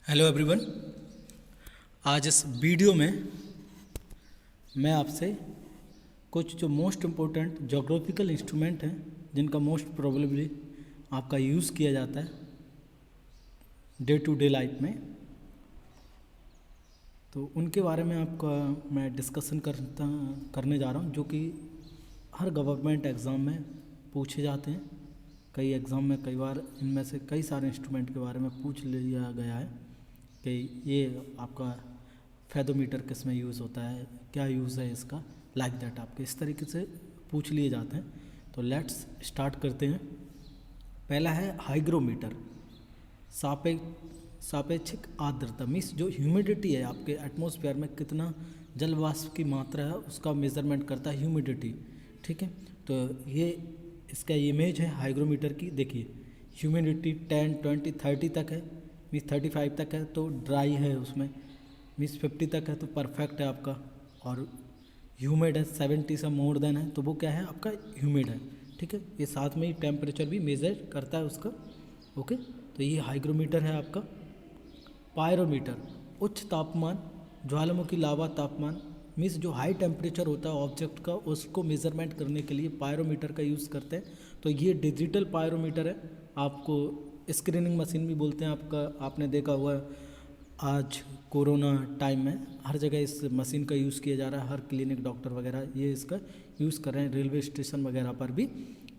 Hello everyone. आज इस video में मैं आपसे कुछ जो मोस्ट इम्पोर्टेंट जोग्राफिकल इंस्ट्रूमेंट हैं जिनका मोस्ट प्रोबेबली आपका यूज़ किया जाता है डे टू डे लाइफ में, तो उनके बारे में आपका मैं डिस्कशन करने जा रहा हूं, जो कि हर गवर्नमेंट एग्ज़ाम में पूछे जाते हैं। कई एग्ज़ाम में कई बार इनमें से कई सारे इंस्ट्रूमेंट के बारे में पूछ लिया गया है कि ये आपका फेदोमीटर किस में यूज़ होता है, क्या यूज़ है इसका, लाइक दैट आपके इस तरीके से पूछ लिए जाते हैं। तो लेट्स स्टार्ट करते हैं। पहला है हाइग्रोमीटर, सापेक्षिक आर्द्रता, मीन्स जो ह्यूमिडिटी है आपके एटमॉस्फेयर में कितना जल वाष्प की मात्रा है उसका मेज़रमेंट करता है ह्यूमिडिटी। ठीक है, तो ये इसका इमेज है हाइग्रोमीटर की। देखिए ह्यूमिडिटी 10, 20, 30 तक है, मीन्स 35 तक है तो ड्राई है, उसमें मीन्स 50 तक है तो परफेक्ट है आपका, और ह्यूमिड है 70 से मोर देन है तो वो क्या है आपका ह्यूमिड है। ठीक है, ये साथ में ही टेम्परेचर भी मेज़र करता है उसका। ओके, तो ये हाइग्रोमीटर है आपका। पायरोमीटर, उच्च तापमान ज्वालामुखी लावा तापमान, मीन्स जो हाई टेम्परेचर होता है ऑब्जेक्ट का उसको मेज़रमेंट करने के लिए पायरोमीटर का यूज़ करते हैं। तो ये डिजिटल पायरोमीटर है, आपको स्क्रीनिंग मशीन भी बोलते हैं। आपने देखा हुआ है आज कोरोना टाइम में हर जगह इस मशीन का यूज़ किया जा रहा है, हर क्लिनिक डॉक्टर वगैरह ये इसका यूज़ कर रहे हैं, रेलवे स्टेशन वगैरह पर भी।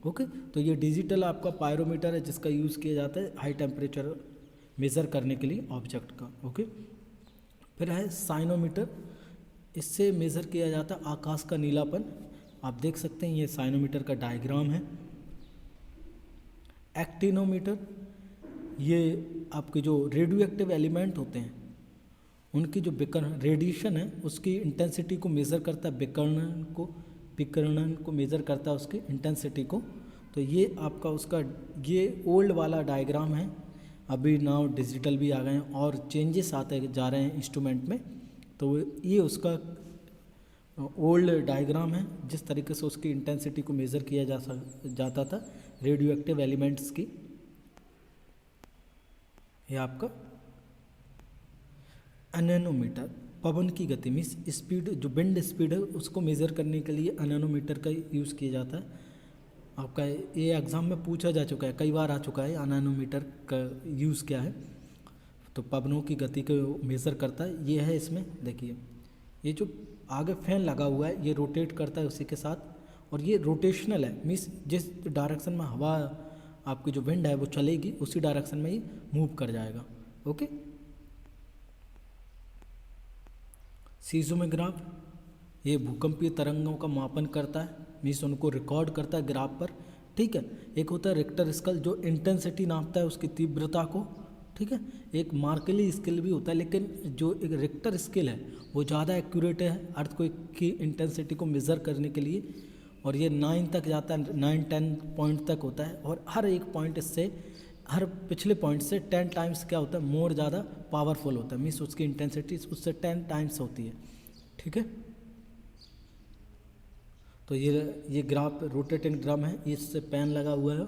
ओके, तो ये डिजिटल आपका पायरोमीटर है जिसका यूज़ किया जाता है हाई टेम्परेचर मेज़र करने के लिए ऑब्जेक्ट का। ओके, फिर है साइनोमीटर, इससे मेज़र किया जाता है आकाश का नीलापन। आप देख सकते हैं ये साइनोमीटर का डायग्राम है। एक्टिनोमीटर, ये आपके जो रेडियो एक्टिव एलिमेंट होते हैं उनकी जो रेडिएशन है उसकी इंटेंसिटी को मेज़र करता है, विकर्णन को मेज़र करता है उसकी इंटेंसिटी को। तो ये आपका उसका ये ओल्ड वाला डायग्राम है, अभी नाउ डिजिटल भी आ गए हैं और चेंजेस आते जा रहे हैं इंस्ट्रूमेंट में। तो ये उसका ओल्ड डायग्राम है जिस तरीके से उसकी इंटेंसिटी को मेज़र किया जाता था रेडियो एक्टिव एलिमेंट्स की। ये आपका एनेनोमीटर, पवन की गति मीन्स स्पीड, जो विंड स्पीड है उसको मेज़र करने के लिए एनेनोमीटर का यूज़ किया जाता है। आपका ये एग्ज़ाम में पूछा जा चुका है, कई बार आ चुका है एनेनोमीटर का यूज़ क्या है। तो पवनों की गति को मेज़र करता है, ये है इसमें। देखिए ये जो आगे फैन लगा हुआ है ये रोटेट करता है उसी के साथ, और ये रोटेशनल है, मीन्स जिस डायरेक्शन में हवा आपकी जो विंड है वो चलेगी उसी डायरेक्शन में ही मूव कर जाएगा। ओके, सीज़ोमोग्राफ, ये भूकंपीय तरंगों का मापन करता है, मीन्स उनको रिकॉर्ड करता है ग्राफ पर। ठीक है, एक होता है रिक्टर स्केल जो इंटेंसिटी नापता है उसकी तीव्रता को। ठीक है, एक मार्कली स्केल भी होता है, लेकिन जो एक रिक्टर स्केल है वो ज़्यादा एक्यूरेट है अर्थक्वेक की इंटेंसिटी को मेज़र करने के लिए, और ये 9 तक जाता है, 9-10 पॉइंट तक होता है, और हर एक पॉइंट इससे हर पिछले पॉइंट से 10 टाइम्स क्या होता है, मोर ज़्यादा पावरफुल होता है, मीन्स उसकी इंटेंसिटी उससे 10 टाइम्स होती है। ठीक है, तो ये ग्राफ रोटेटिंग ड्रम है, इससे पेन लगा हुआ है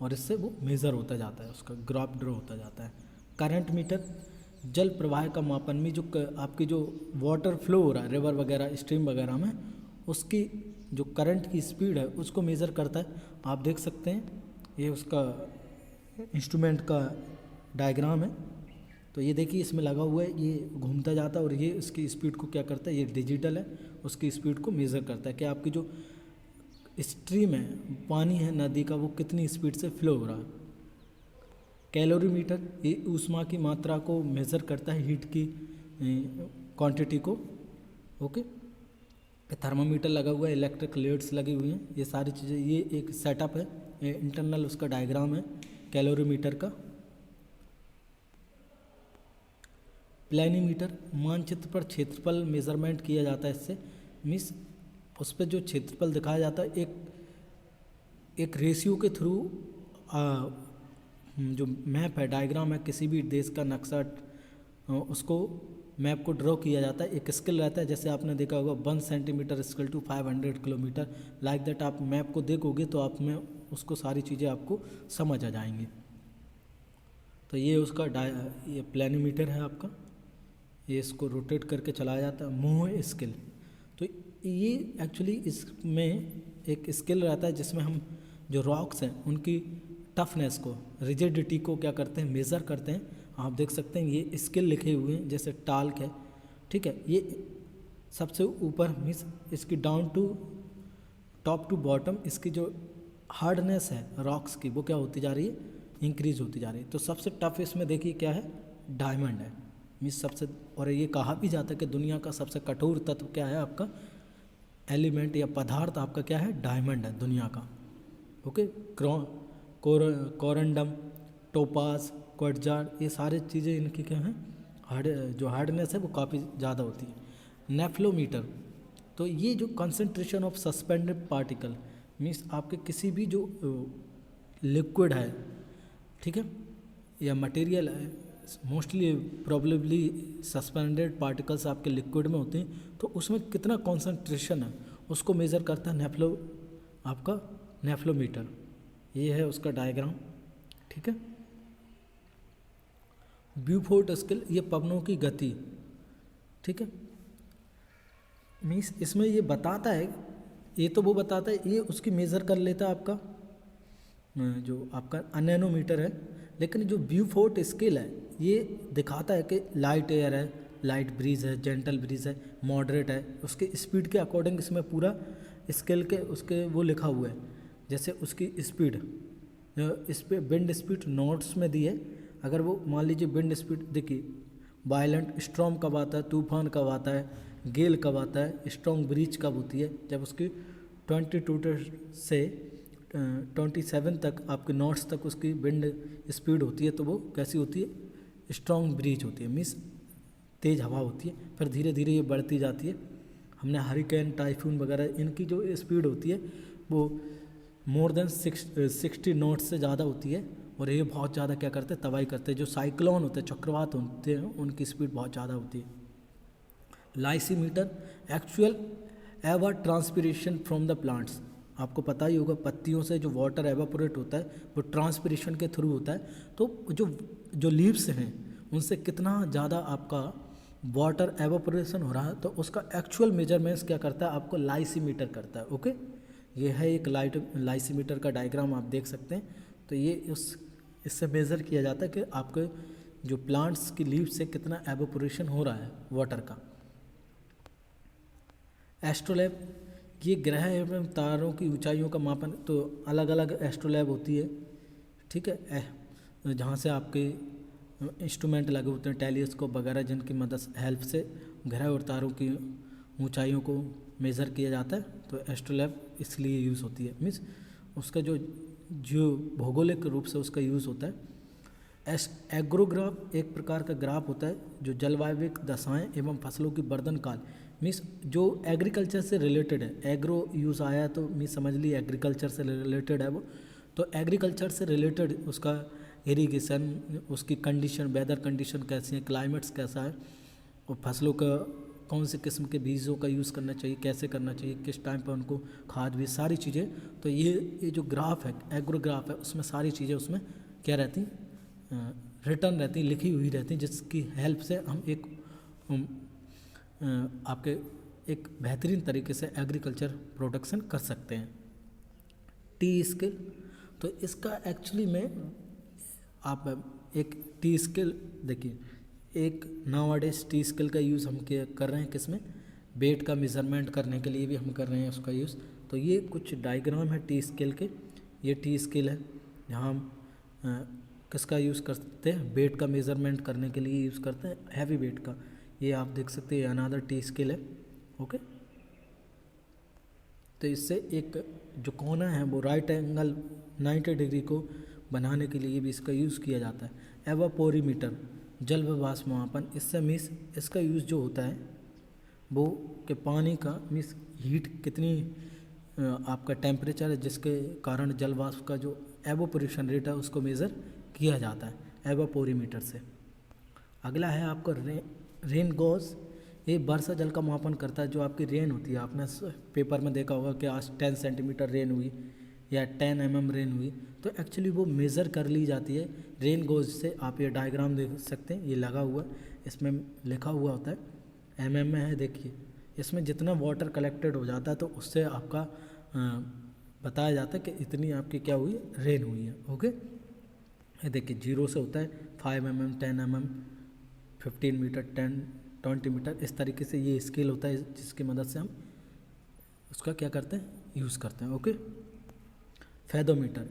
और इससे वो मेज़र होता जाता है, उसका ग्राफ ड्रॉ होता जाता है। करंट मीटर, जल प्रवाह का मापन में जो आपकी जो वाटर फ्लो हो रहा है रिवर वगैरह स्ट्रीम वगैरह में, उसकी जो करंट की स्पीड है उसको मेज़र करता है। आप देख सकते हैं ये उसका इंस्ट्रूमेंट का डायग्राम है। तो ये देखिए इसमें लगा हुआ है, ये घूमता जाता है और ये इसकी स्पीड को क्या करता है, ये डिजिटल है, उसकी स्पीड को मेज़र करता है कि आपकी जो स्ट्रीम है पानी है नदी का वो कितनी स्पीड से फ्लो हो रहा है। कैलोरीमीटर, ये ऊष्मा की मात्रा को मेज़र करता है, हीट की क्वांटिटी को। ओके, थर्मामीटर लगा हुआ है, इलेक्ट्रिक लेड्स लगी हुई हैं, ये सारी चीज़ें, ये एक सेटअप है, ये इंटरनल उसका डायग्राम है कैलोरीमीटर का। प्लेनीमीटर, मानचित्र पर क्षेत्रफल मेज़रमेंट किया जाता है इससे, मीन्स उस पर जो क्षेत्रफल दिखाया जाता है एक रेशियो के थ्रू जो मैप है, डायग्राम है, किसी भी देश का नक्शा उसको मैप को ड्रॉ किया जाता है। एक स्केल रहता है, जैसे आपने देखा होगा 1 centimetre scale to 500 kilometre, like that आप मैप को देखोगे तो आप में उसको सारी चीज़ें आपको समझ आ जाएंगी। तो ये उसका ये प्लानीमीटर है आपका, ये इसको रोटेट करके चलाया जाता है। मोह स्केल, तो ये एक्चुअली इसमें एक स्केल रहता है जिसमें हम जो रॉक्स हैं उनकी टफनेस को, रिजिडिटी को क्या करते हैं, मेज़र करते हैं। आप देख सकते हैं ये स्केल लिखे हुए हैं, जैसे टाल्क है, ठीक है। ये सबसे ऊपर मीन्स इसकी down to top to bottom इसकी जो हार्डनेस है रॉक्स की वो क्या होती जा रही है, इंक्रीज होती जा रही है। तो सबसे टफ इसमें देखिए क्या है, डायमंड है मीन्स सबसे, और ये कहा भी जाता है कि दुनिया का सबसे कठोर तत्व क्या है आपका, एलिमेंट या पदार्थ आपका क्या है, डायमंड है दुनिया का। ओके, कोरंडम, टोपाज, क्वार्ट्जार, ये सारी चीज़ें इनकी क्या हैं, जो हार्डनेस है वो काफ़ी ज़्यादा होती है। नेफ्लोमीटर, तो ये जो concentration of suspended particle means आपके किसी भी जो लिक्विड है, ठीक है, या मटेरियल है, मोस्टली प्रोबेबली सस्पेंडेड पार्टिकल्स आपके लिक्विड में होते हैं, तो उसमें कितना कंसंट्रेशन है उसको मेज़र करता है आपका नेफ्लोमीटर। ये है उसका डायग्राम, ठीक है। ब्यूफोर्ट स्केल, ये पवनों की गति, ठीक है, मीन्स इसमें ये बताता है, ये तो वो बताता है, ये उसकी मेज़र कर लेता है आपका जो आपका अनैनोमीटर है, लेकिन जो ब्यूफोर्ट स्केल है ये दिखाता है कि लाइट एयर है, लाइट ब्रीज है, जेंटल ब्रीज है, मॉडरेट है, उसके स्पीड के अकॉर्डिंग इसमें पूरा स्केल के उसके वो लिखा हुआ है। जैसे उसकी स्पीड, इस पर विंड स्पीड नोट्स में दी है, अगर वो मान लीजिए विंड स्पीड देखिए, वायलेंट स्टॉर्म कब आता है, तूफान कब आता है, गेल कब आता है, स्ट्रॉन्ग ब्रीज कब होती है, जब उसकी 22 से 27 तक आपके नॉट्स तक उसकी विंड स्पीड होती है, तो वो कैसी होती है, स्ट्रॉन्ग ब्रीज होती है, मीन्स तेज़ हवा होती है। फिर धीरे धीरे ये बढ़ती जाती है। हमने हरिकेन, टाइफून वगैरह, इनकी जो स्पीड होती है वो मोर देन 60 नॉट्स से ज़्यादा होती है, और ये बहुत ज़्यादा क्या करते हैं, तबाही करते हैं। जो साइक्लोन होते हैं, चक्रवात होते हैं, उनकी स्पीड बहुत ज़्यादा होती है। Lysimeter, actual ever transpiration from the plants, आपको पता ही होगा पत्तियों से जो वाटर एवापोरेट होता है वो ट्रांसपिरेशन के थ्रू होता है। तो जो लीव्स हैं उनसे कितना ज़्यादा आपका वाटर एवापोरेशन हो रहा है, तो उसका एक्चुअल मेजरमेंट्स क्या करता है, आपको लाइसीमीटर करता है। ओके, ये है एक लाइसीमीटर का डायग्राम, आप देख सकते हैं। तो ये इससे मेज़र किया जाता है कि आपके जो प्लांट्स की लीव से कितना एवापोरेशन हो रहा है वाटर का। एस्ट्रोलैब, ये ग्रह एवं तारों की ऊंचाइयों का मापन, तो अलग अलग एस्ट्रोलैब होती है, ठीक है, जहाँ से आपके इंस्ट्रूमेंट लगे होते हैं, टेलीस्कोप वगैरह, जिनकी मदद हेल्प से ग्रह और तारों की ऊंचाइयों को मेज़र किया जाता है। तो एस्ट्रोलैब इसलिए यूज़ होती है, मीन्स उसका जो भौगोलिक रूप से उसका यूज़ होता है। एग्रोग्राफ एक प्रकार का ग्राफ होता है जो जलवायविक दशाएं एवं फसलों की वर्धन काल, मीन्स जो एग्रीकल्चर से रिलेटेड है, एग्रो यूज़ आया है तो मीन्स समझ ली एग्रीकल्चर से रिलेटेड है वो। तो एग्रीकल्चर से रिलेटेड उसका इरिगेशन, उसकी कंडीशन, वेदर कंडीशन कैसी है, क्लाइमेट्स कैसा है, और फसलों का कौन से किस्म के बीजों का यूज़ करना चाहिए, कैसे करना चाहिए, किस टाइम पर उनको खाद भी, सारी चीज़ें। तो ये जो ग्राफ है, एग्रोग्राफ है, उसमें सारी चीज़ें उसमें क्या रहती, रिटर्न रहती, लिखी हुई रहती, जिसकी हेल्प से हम आपके एक बेहतरीन तरीके से एग्रीकल्चर प्रोडक्शन कर सकते हैं। टी स्केल, तो इसका एक्चुअली में आप एक टी स्केल देखिए, एक नाउअडेज टी स्केल का यूज़ हम कर रहे हैं किसमें, वेट का मेज़रमेंट करने के लिए भी हम कर रहे हैं उसका यूज़। तो ये कुछ डायग्राम है टी स्केल के, ये टी स्केल है जहाँ हम किसका यूज़ करते हैं, वेट का मेज़रमेंट करने के लिए यूज़ करते हैं, हैवी वेट का। ये आप देख सकते हैं अनदर टी स्केल है। ओके, तो इससे एक जो कोना है वो राइट एंगल 90 डिग्री को बनाने के लिए भी इसका यूज़ किया जाता है। एवापोरीमीटर, जल वाष्प मापन, इससे मीन्स इसका यूज़ जो होता है वो कि पानी का मीन्स हीट कितनी आपका टेम्परेचर है जिसके कारण जल वाष्प का जो एवापोरेशन रेट है उसको मेज़र किया जाता है एवापोरीमीटर से। अगला है आपका रेन गॉज, ये वर्षा जल का मापन करता है। जो आपकी रेन होती है, आपने पेपर में देखा होगा कि आज 10 सेंटीमीटर रेन हुई, या 10 mm रेन हुई, तो एक्चुअली वो मेज़र कर ली जाती है रेन गोज से। आप ये डायग्राम देख सकते हैं, ये लगा हुआ है, इसमें लिखा हुआ होता है mm में है, देखिए इसमें जितना वाटर कलेक्टेड हो जाता है तो उससे आपका बताया जाता है कि इतनी आपकी क्या हुई, रेन हुई है। ओके, ये देखिए 0 से होता है 5 mm, 10 mm, 15 मीटर, 20 मीटर, इस तरीके से ये स्केल होता है जिसकी मदद से हम उसका क्या करते हैं, यूज़ करते हैं। ओके, फैदोमीटर,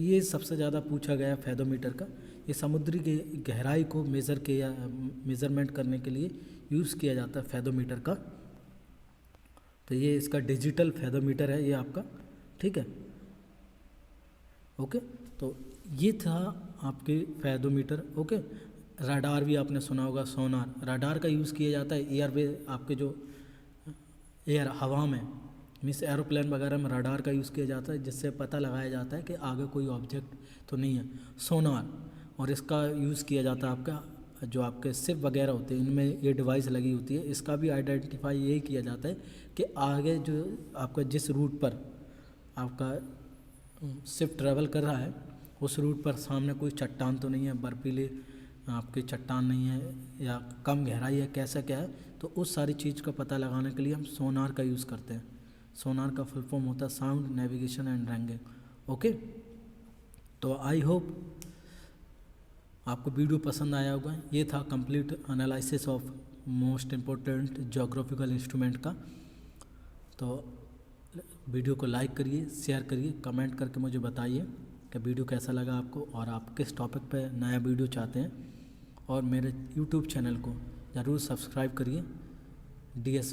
ये सबसे ज़्यादा पूछा गया फैदोमीटर का। ये समुद्री की गहराई को मेज़रमेंट करने के लिए यूज़ किया जाता है फैदोमीटर का। तो ये इसका डिजिटल फैदोमीटर है ये आपका, ठीक है। ओके, तो ये था आपके फैदोमीटर। ओके, राडार भी आपने सुना होगा, सोनार, राडार का यूज़ किया जाता है एयरवे, आपके जो एयर हवा में मीन्स एरोप्लेन वगैरह में राडार का यूज़ किया जाता है, जिससे पता लगाया जाता है कि आगे कोई ऑब्जेक्ट तो नहीं है, सोनार। और इसका यूज़ किया जाता है आपका जो आपके शिप वगैरह होते हैं, इनमें ये डिवाइस लगी होती है, इसका भी आइडेंटिफाई यही किया जाता है कि आगे जो आपका जिस रूट पर आपका शिप ट्रैवल कर रहा है उस रूट पर सामने कोई चट्टान तो नहीं है, बर्फीली आपकी चट्टान नहीं है, या कम गहराई है, कैसा क्या है, तो उस सारी चीज़ का पता लगाने के लिए हम सोनार का यूज़ करते हैं। सोनार का फुल फॉर्म होता है sound navigation and ranking. Okay, तो आई होप आपको वीडियो पसंद आया होगा। ये था complete analysis of most important geographical instrument का। तो वीडियो को लाइक करिए, शेयर करिए, कमेंट करके मुझे बताइए कि वीडियो कैसा लगा आपको और आप किस टॉपिक पे नया वीडियो चाहते हैं। और मेरे यूट्यूब चैनल को ज़रूर सब्सक्राइब करिए, DS